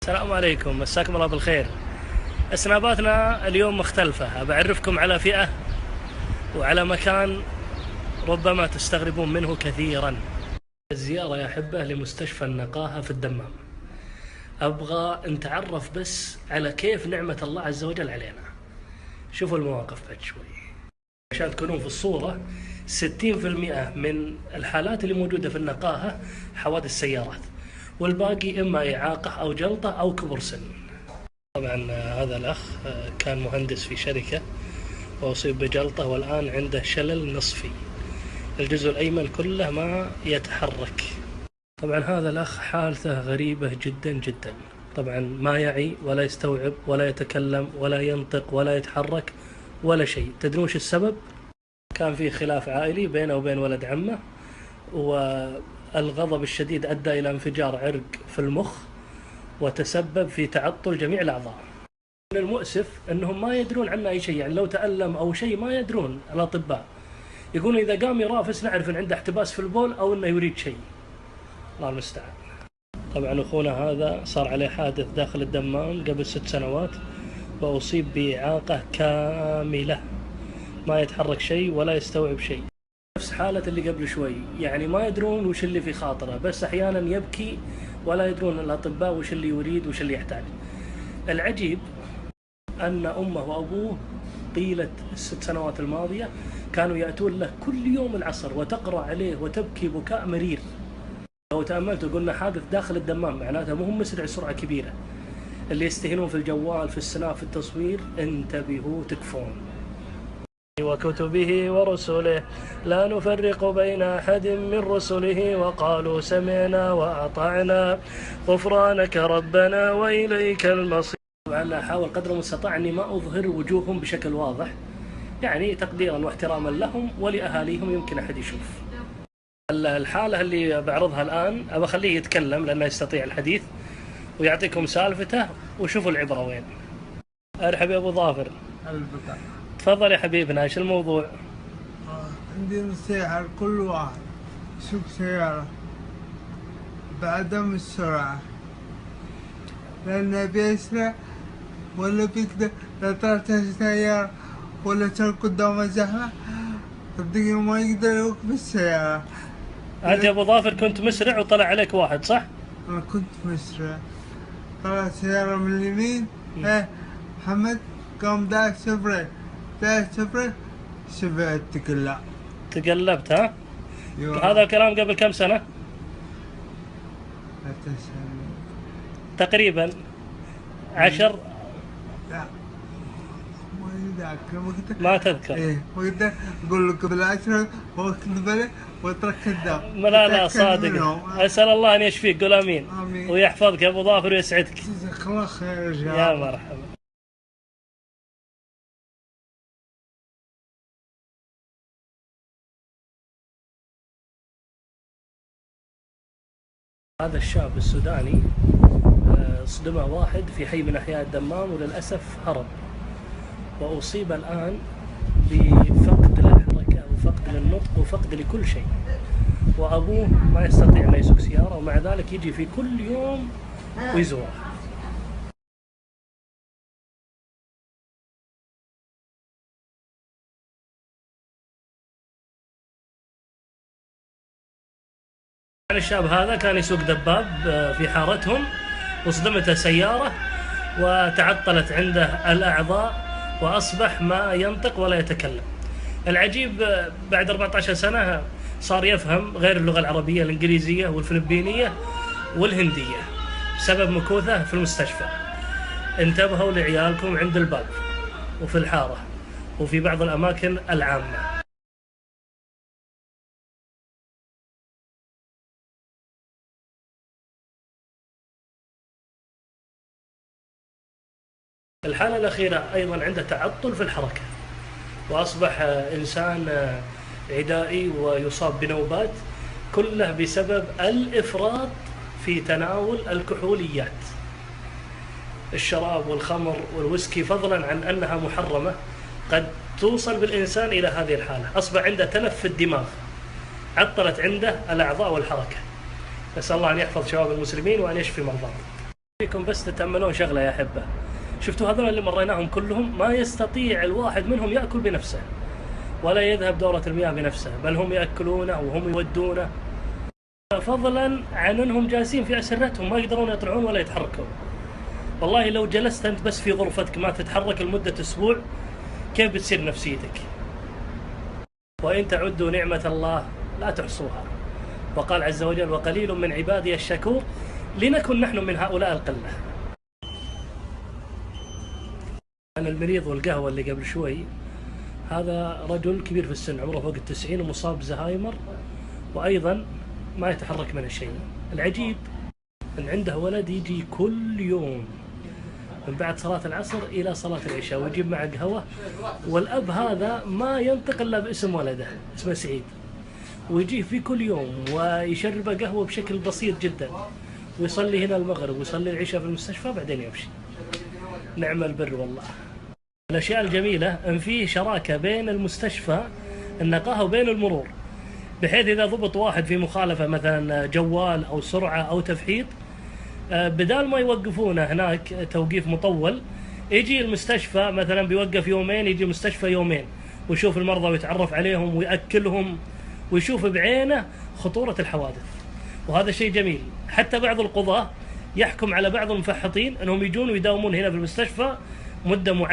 السلام عليكم، مساكم الله بالخير. اسناباتنا اليوم مختلفة، بعرفكم على فئة وعلى مكان ربما تستغربون منه كثيرا. الزيارة يا أحبة لمستشفى النقاهة في الدمام. أبغى نتعرف بس على كيف نعمة الله عز وجل علينا. شوفوا المواقف بعد شوي عشان تكونون في الصورة. 60% من الحالات اللي موجودة في النقاهة حوادث سيارات، والباقي إما إعاقة أو جلطة أو كبر سن. طبعا هذا الأخ كان مهندس في شركة وأصيب بجلطة والآن عنده شلل نصفي، الجزء الأيمن كله ما يتحرك. طبعا هذا الأخ حالته غريبة جدا جدا، طبعا ما يعي ولا يستوعب ولا يتكلم ولا ينطق ولا يتحرك ولا شيء. تدرون وش السبب؟ كان في خلاف عائلي بينه وبين ولد عمه، والغضب الشديد أدى إلى انفجار عرق في المخ وتسبب في تعطل جميع الأعضاء. من المؤسف أنهم ما يدرون عنه أي شيء، يعني لو تألم أو شيء ما يدرون الأطباء. يقولون إذا قام يرافس نعرف أن عنده احتباس في البول أو أنه يريد شيء. الله المستعان. طبعا أخونا هذا صار عليه حادث داخل الدمام قبل 6 سنوات وأصيب بإعاقة كاملة، ما يتحرك شيء ولا يستوعب شيء، نفس حالة اللي قبل شوي. يعني ما يدرون وش اللي في خاطره، بس أحيانا يبكي ولا يدرون الأطباء وش اللي يريد وش اللي يحتاج. العجيب أن أمه وأبوه طيلة ال6 سنوات الماضية كانوا يأتون له كل يوم العصر وتقرأ عليه وتبكي بكاء مرير. لو تأملتوا قلنا حادث داخل الدمام، معناته مو هم مسرع سرعة كبيرة. اللي يستهينون في الجوال في السناب في التصوير انتبهوا تكفون. وكتبه ورسله لا نفرق بين أحد من رسله وقالوا سمعنا وأطعنا غفرانك ربنا وإليك المصير. طبعا أحاول قدر المستطاع أني ما أظهر وجوههم بشكل واضح، يعني تقديرا واحتراما لهم ولأهاليهم، يمكن أحد يشوف. الحالة اللي بعرضها الآن أبى أخليه يتكلم لأنه يستطيع الحديث ويعطيكم سالفته وشوفوا العبرة وين. أرحب يا أبو ظافر. تفضل يا حبيبنا، ايش الموضوع؟ عندي نصيحة لكل واحد يسوق سيارة بعدم السرعة، لأنه بيسرع ولا بيقدر لا تعطي سيارة ولا ترك قدام زحمة صدقني ما يقدر يوقف السيارة. أنت يا أبو ظافر كنت مسرع وطلع عليك واحد صح؟ أنا كنت مسرع، طلع سيارة من اليمين، محمد قام داك صفرين شفعت تقلبت ها؟ هذا الكلام قبل كم سنة؟ تقريبا 10. لا ما تذكر. ايه وقت اقول لك قبل 10 وقت بلد واترك الدم. لا صادق. اسال الله ان يشفيك، قول امين. ويحفظك يا ابو ظافر ويسعدك. جزاك الله خير يا مرحبا. هذا الشاب السوداني صدمه واحد في حي من أحياء الدمام وللأسف هرب، وأصيب الآن بفقد للحركة وفقد للنطق وفقد لكل شيء، وأبوه ما يستطيع أن يسوق سيارة ومع ذلك يجي في كل يوم ويزوره. الشاب هذا كان يسوق دباب في حارتهم وصدمته سيارة وتعطلت عنده الأعضاء وأصبح ما ينطق ولا يتكلم. العجيب بعد 14 سنة صار يفهم غير اللغة العربية، الإنجليزية والفلبينية والهندية بسبب مكوثة في المستشفى. انتبهوا لعيالكم عند الباب وفي الحارة وفي بعض الأماكن العامة. الحالة الأخيرة أيضا عنده تعطل في الحركة وأصبح إنسان عدائي ويصاب بنوبات، كله بسبب الإفراط في تناول الكحوليات، الشراب والخمر والويسكي، فضلا عن أنها محرمة قد توصل بالإنسان إلى هذه الحالة. أصبح عنده تلف في الدماغ، عطلت عنده الأعضاء والحركة. نسأل الله أن يحفظ شباب المسلمين وأن يشفي مرضاهم. فيكم بس تتأملون شغلة يا أحبة، شفتوا هذول اللي مريناهم كلهم ما يستطيع الواحد منهم يأكل بنفسه ولا يذهب دورة المياه بنفسه، بل هم يأكلونه وهم يودونه، فضلا عن أنهم جالسين في أسرتهم ما يقدرون يطلعون ولا يتحركون. والله لو جلست أنت بس في غرفتك ما تتحرك لمدة أسبوع كيف بتصير نفسيتك؟ وإن تعدوا نعمة الله لا تحصوها. وقال عز وجل: وقليل من عبادي الشكور، لنكن نحن من هؤلاء القلة. أنا المريض والقهوة اللي قبل شوي هذا رجل كبير في السن عمره فوق 90 ومصاب بزهايمر، وأيضا ما يتحرك من الشيء. العجيب أن عنده ولد يجي كل يوم من بعد صلاة العصر إلى صلاة العشاء ويجيب معه قهوة، والأب هذا ما ينطق إلا باسم ولده اسمه سعيد، ويجيه في كل يوم ويشربه قهوة بشكل بسيط جدا، ويصلي هنا المغرب ويصلي العشاء في المستشفى بعدين يمشي. نعم البر والله. الأشياء الجميلة أن فيه شراكة بين المستشفى النقاهة وبين المرور، بحيث إذا ضبط واحد في مخالفة مثلا جوال أو سرعة أو تفحيط، بدال ما يوقفونه هناك توقيف مطول، يجي المستشفى مثلا بيوقف يومين، يجي المستشفى يومين ويشوف المرضى ويتعرف عليهم ويأكلهم ويشوف بعينه خطورة الحوادث. وهذا شيء جميل. حتى بعض القضاة يحكم على بعض المفحطين أنهم يجون ويداومون هنا في المستشفى مدة معينة.